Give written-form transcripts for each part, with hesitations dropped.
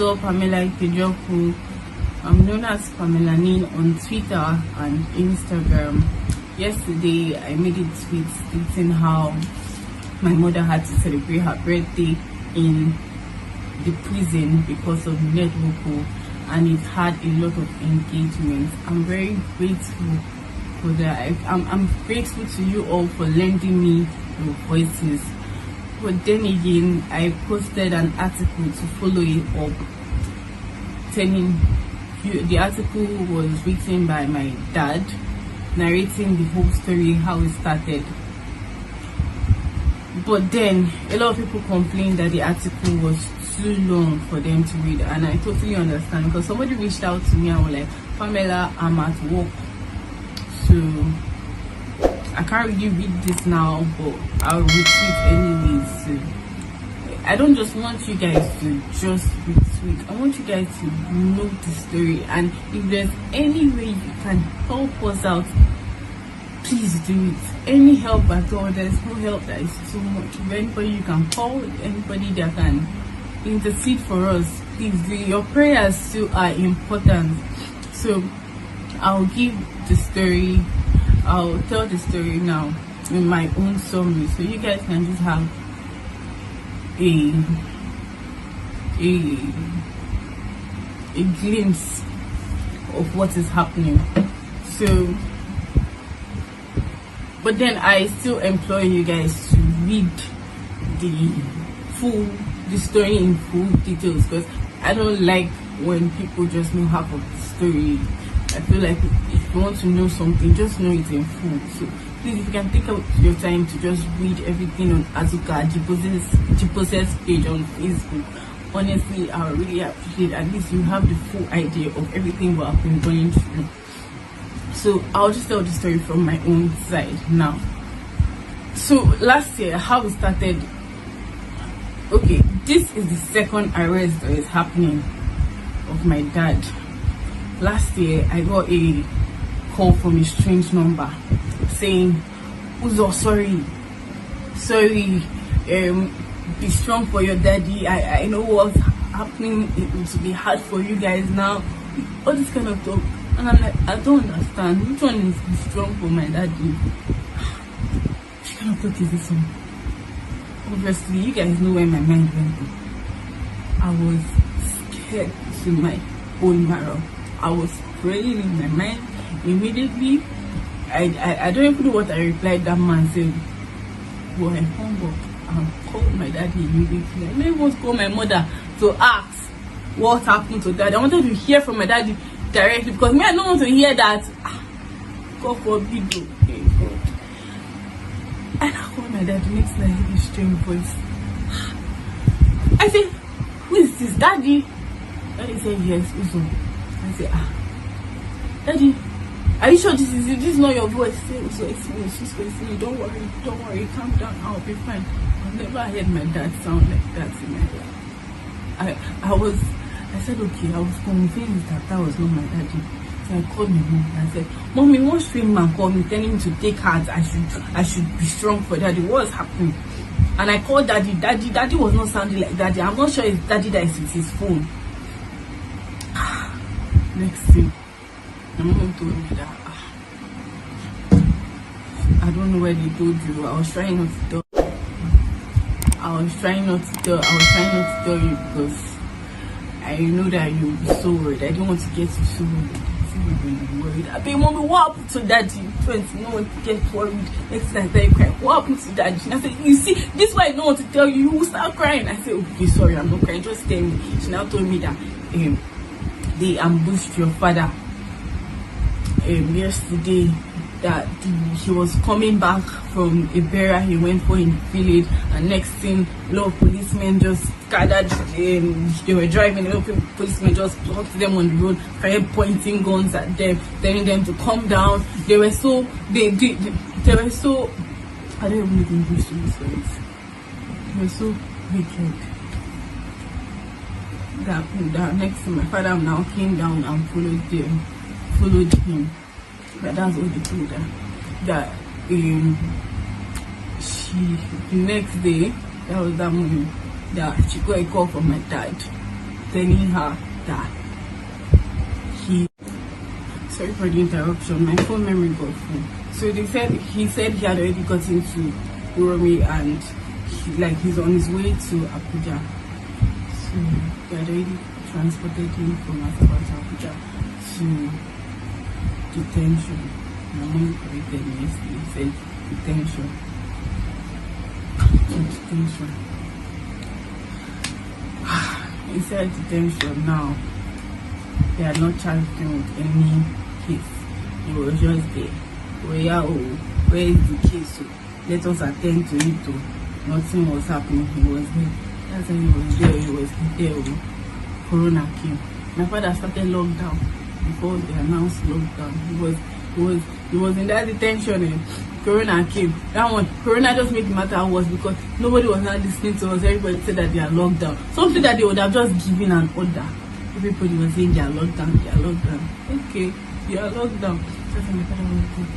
all, Pamela Ikejoku. I'm known as Pamela Nin on Twitter and Instagram. Yesterday, I made a tweet stating how my mother had to celebrate her birthday in the prison because of Ned Nwoko, and it had a lot of engagement. I'm very grateful for that. I'm grateful to you all for lending me your voices. But then again, I posted an article to follow it up, telling you the article was written by my dad, narrating the whole story, how it started. But then a lot of people complained that the article was too long for them to read, and I totally understand, because somebody reached out to me and was like, Pamela, I'm at work, so I can't really read this now, but I'll retweet anyways. So I don't just want you guys to just retweet, I want you guys to know the story, and if there's any way you can help us out, please do it. Any help at all. There's no help that is too much. If anybody you can call, anybody that can intercede for us, please do. Your prayers too are important. So I'll give the story, I'll tell the story now in my own summary, so you guys can just have a glimpse of what is happening. So, but then I still implore you guys to read the story in full details, because I don't like when people just know half of the story. I feel like if you want to know something, just know it in full. So please, if you can take out your time to just read everything on Azuka Xposed page on Facebook, honestly, I really appreciate it. At least you have the full idea of everything what I've been going through. So I'll just tell the story from my own side now. So last year, how it started. Okay, this is the second arrest that is happening of my dad. Last year, I got a call from a strange number saying, Uzo, sorry, be strong for your daddy. I know what's happening. It will be hard for you guys now. All this kind of talk. And I'm like, I don't understand. Which one is be strong for my daddy? Which kind of talk is this one? Obviously, you guys know where my mind went to. I was scared to my own marrow. I was praying in my mind. Immediately, I don't even know what I replied. That man said, well, I hung up and called my daddy immediately. I didn't want to call my mother to ask what happened to daddy. I wanted to hear from my daddy directly, because me, I don't want to hear that. God forbid, okay, God. And I called my dad. The next night, I heard a strange voice. I said, who is this, daddy? Daddy said, yes, Uzo. I said, daddy, are you sure this is not your voice? He said, Uzo, it's me. Don't worry, calm down, I'll be fine. I've never heard my dad sound like that in my life. I said, okay, I was convinced that was not my daddy. So I called my mom and I said, Mommy, one strange man called me telling me to take heart. I should be strong for daddy. What's happening? And I called daddy. Daddy was not sounding like daddy. I'm not sure it's daddy that is with his phone. Next thing, my mom told me that I don't know where they told you. I was trying not to tell you because I know that you'll be so worried. I didn't want to get you so worried. I mean, Mommy, what happened to daddy? No one get worried. Next time I tell you crying. What happened to daddy? And I said, you see, this is why I don't want to tell you. You will start crying. I said, okay, sorry, I'm not crying. Just tell me. She now told me that they ambushed your father yesterday, that he was coming back from a burial he went for in the village, and next thing, a lot of policemen just gathered. They were driving, a lot of policemen just talked to them on the road, started pointing guns at them, telling them to calm down. They were so I don't even know English to these stories. They were so wicked that next time my father now came down and followed him. But that's what they told her. That the next day, that was that morning, that she got a call from my dad telling her that sorry for the interruption, my phone memory got full. So he said he had already got into Uromi and he's on his way to Abuja. So they had already transported him from Asaba to Abuja to detention. My mom corrected me yesterday. He said detention. Detention. Inside detention now, they had not charged him with any case. He was just there. Where is the case? So let us attend to it. Too. Nothing was happening. He was there. That's why he was there. Corona came. My father started lockdown before they announced lockdown. He was in that detention and Corona came. That one, Corona just made the matter worse because nobody was not listening to us. Everybody said that they are locked down. Something that they would have just given an order. Everybody was saying they are locked down, they are locked down. Okay, they are locked down. That's when my father was good.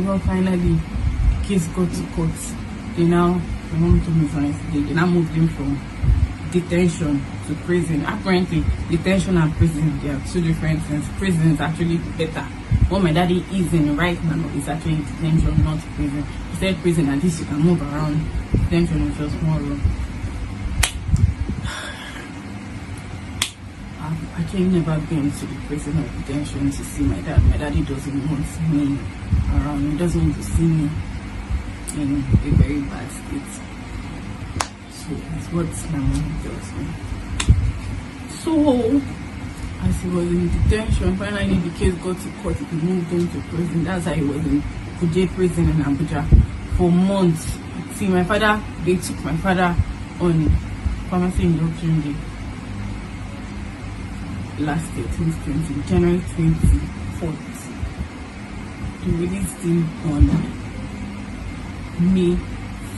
Well, finally, the case got to court. My mom told me from yesterday, they now moved him from detention to prison. Apparently, detention and prison, they are two different things. Prison is actually better. What my daddy is in right now is actually detention, not prison. He said prison, at least you can move around. Detention is just more room. I've actually never been to the prison or detention to see my dad. My daddy doesn't want to see me around. He doesn't want to see me in a very bad state. So that's what my mom tells me. So as he was in detention, finally the case got to court. He moved him to prison. That's how he was in Kuje prison in Abuja for months. See, they took my father on pharmacy induction day last year, 2020, January 24th. They released him on May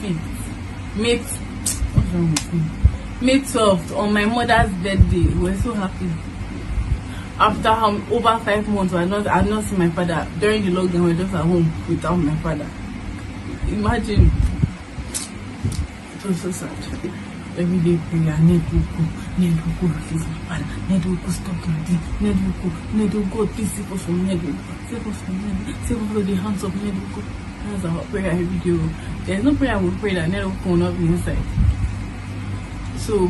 5th. What's wrong with me? May 12th, on my mother's birthday. We were so happy. After over 5 months, I had not seen my father. During the lockdown, we were just at home without my father. Imagine. It was so sad. Every day prayer, Ned Nwoko, please my father. Ned Nwoko, stop like this. Ned Nwoko, please save us from Ned Nwoko. Save us from Ned. Save us from the hands of Ned Nwoko. That's our prayer every day. There's no prayer we pray that Ned Nwoko will not be inside. So,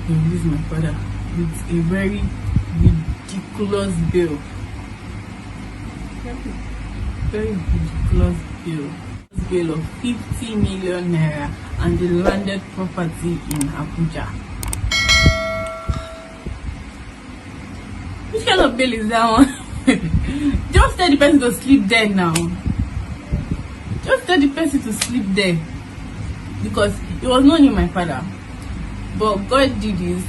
they released my father with a very ridiculous bill. Very ridiculous bill. Bill of 50 million naira and the landed property in Abuja. Which kind of bill is that one? Just tell the person to sleep there now. Just tell the person to sleep there. Because it was not only my father. But God did this.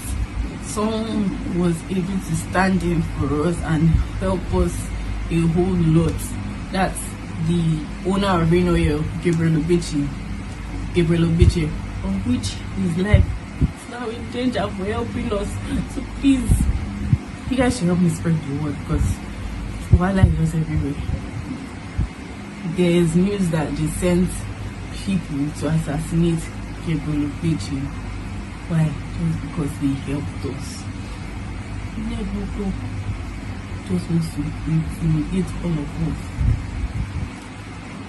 Someone was able to stand in for us and help us a whole lot. That's the owner of Rain Oil, Gabriel Obichi, of which his life is now in danger for helping us. So please, you guys should help me spread the word because Wahala is just everywhere. There is news that they sent people to assassinate Gabriel Obichi. Why? Just because they helped us. Ned Nwoko just wants to intimidate all of us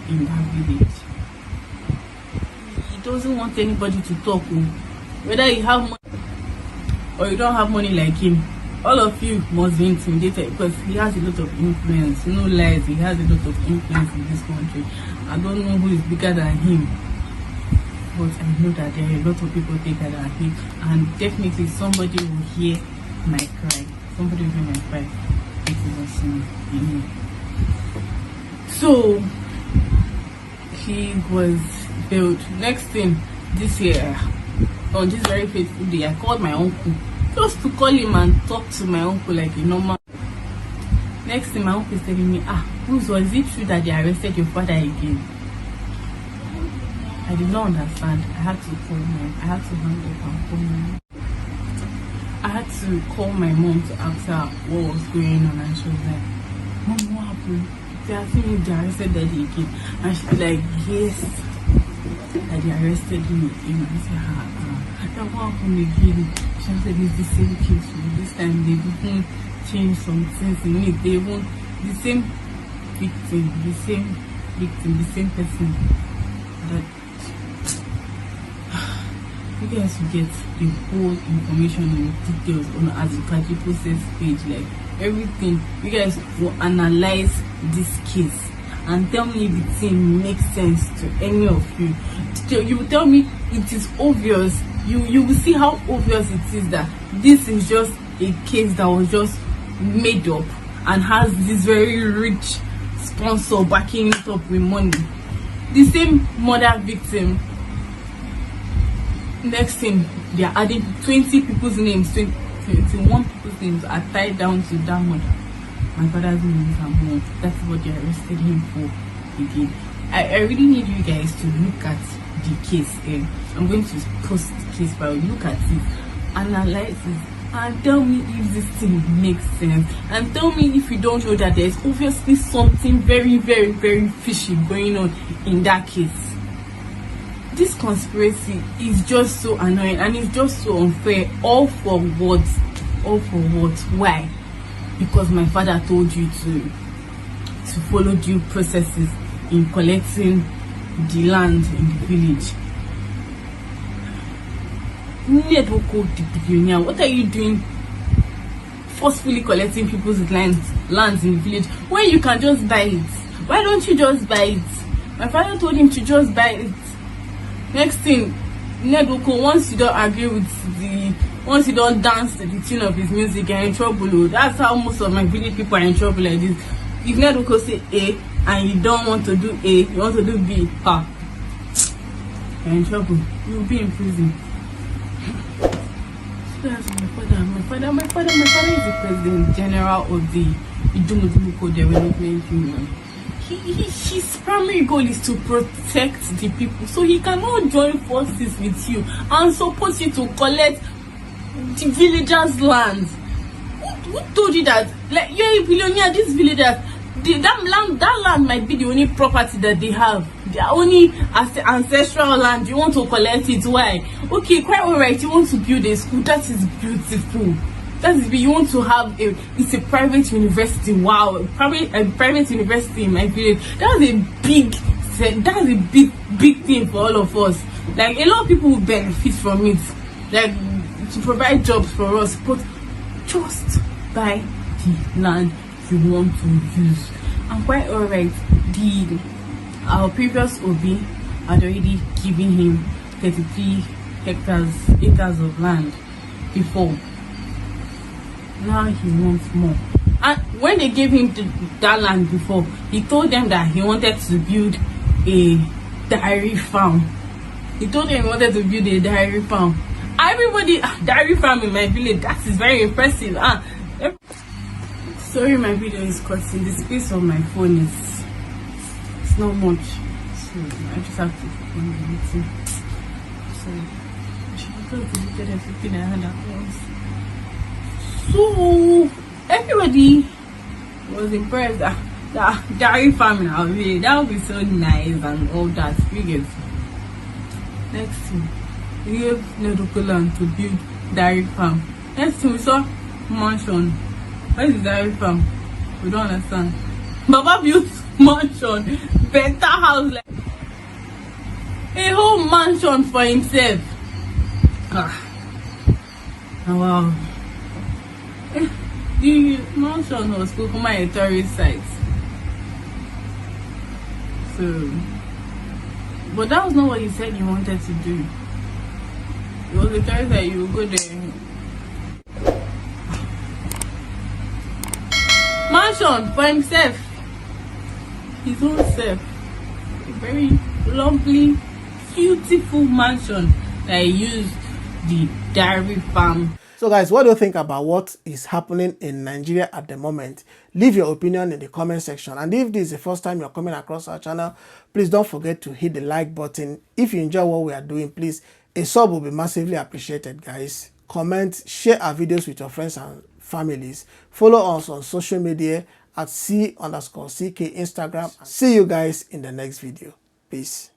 in that village. He doesn't want anybody to talk. Whether you have money or you don't have money like him, all of you must be intimidated because he has a lot of influence. No lies, he has a lot of influence in this country. I don't know who is bigger than him, but I know that there are a lot of people bigger than him, and definitely somebody will hear my cry. Somebody will hear my cry. It was me. So he was built. Next thing this year, on this very fateful day, I called my uncle just to call him and talk to my uncle like a normal. Next thing, my uncle is telling me, Bruce, is it true that they arrested your father again? I did not understand. I had to call I had to hang up and call my mom. I had to call my mom to ask her what was going on, and she was like, Mom, what happened? They are saying if they arrested Daddy again. And she's like, yes, that they arrested him again. I said, That what happened again? She said it's the same case. This time they didn't change some things in it. They even the same victim, the same person. That you guys will get the whole information and details on Azikaji process page, like everything. You guys will analyze this case and tell me if the thing makes sense to any of you. You will tell me it is obvious. You will see how obvious it is that this is just a case that was just made up and has this very rich sponsor backing it up with money. The same murder victim. Next thing, they are adding 20 people's names, 21 people's names are tied down to that murder. My father's name is Nwoke. That's what they arrested him for again. I really need you guys to look at the case. I'm going to post the case, but look at it, analyze it, and tell me if this thing makes sense. And tell me if you don't know that there's obviously something very, very, very fishy going on in that case. This conspiracy is just so annoying and it's just so unfair. All for what? All for what? Why? Because my father told you to follow due processes in collecting the land in the village. Ned Nwoko, the billionaire, what are you doing forcefully collecting people's lands in the village when you can just buy it? Why don't you just buy it? My father told him to just buy it. Next thing, Ned Nwoko, once you don't agree with once you don't dance to the tune of his music, you're in trouble. That's how most of my village people are in trouble like this. If Ned Nwoko say A and you don't want to do A, you want to do B, you're in trouble. You'll be in prison. So that's my father. My father is the president general of the Idumudumuko Development Union. His primary goal is to protect the people, so he cannot join forces with you and support you to collect the villagers' land. Who told you that? Like, you're a billionaire, these villagers, that land might be the only property that they have. Their only ancestral land. You want to collect it? Why? Okay, quite alright. You want to build a school? That is beautiful. That is, you want to have it's a private university. Wow, a private university in my village. That's a big thing for all of us. Like, a lot of people will benefit from it, like to provide jobs for us. But just buy the land you want to use. And quite alright, our previous OB had already given him 33 acres of land before. Now he wants more. And when they gave him that land before, he told them that he wanted to build a dairy farm. Everybody, dairy farm in my village, that is very impressive. Sorry, my video is cutting. The space on my phone it's not much, so I just have to film the meeting. So I should have deleted everything I had at once. So everybody was impressed that dairy farming out there, that would be so nice and all that. You get. Next thing, we gave Ned Nwoko land to build dairy farm. Next thing, we saw mansion. Where is dairy farm? We don't understand. Baba built mansion, better house, like a whole mansion for himself. Wow. The mansion was Kokoma a tourist site. So, but that was not what he said he wanted to do. It was a tourist site, you will go there. Mansion for himself, his own self. A very lovely, beautiful mansion that he used the dairy farm. So guys, what do you think about what is happening in Nigeria at the moment? Leave your opinion in the comment section. And if this is the first time you're coming across our channel, please don't forget to hit the like button. If you enjoy what we are doing, please, a sub will be massively appreciated, guys. Comment, share our videos with your friends and families. Follow us on social media at C_Cike Instagram. See you guys in the next video. Peace.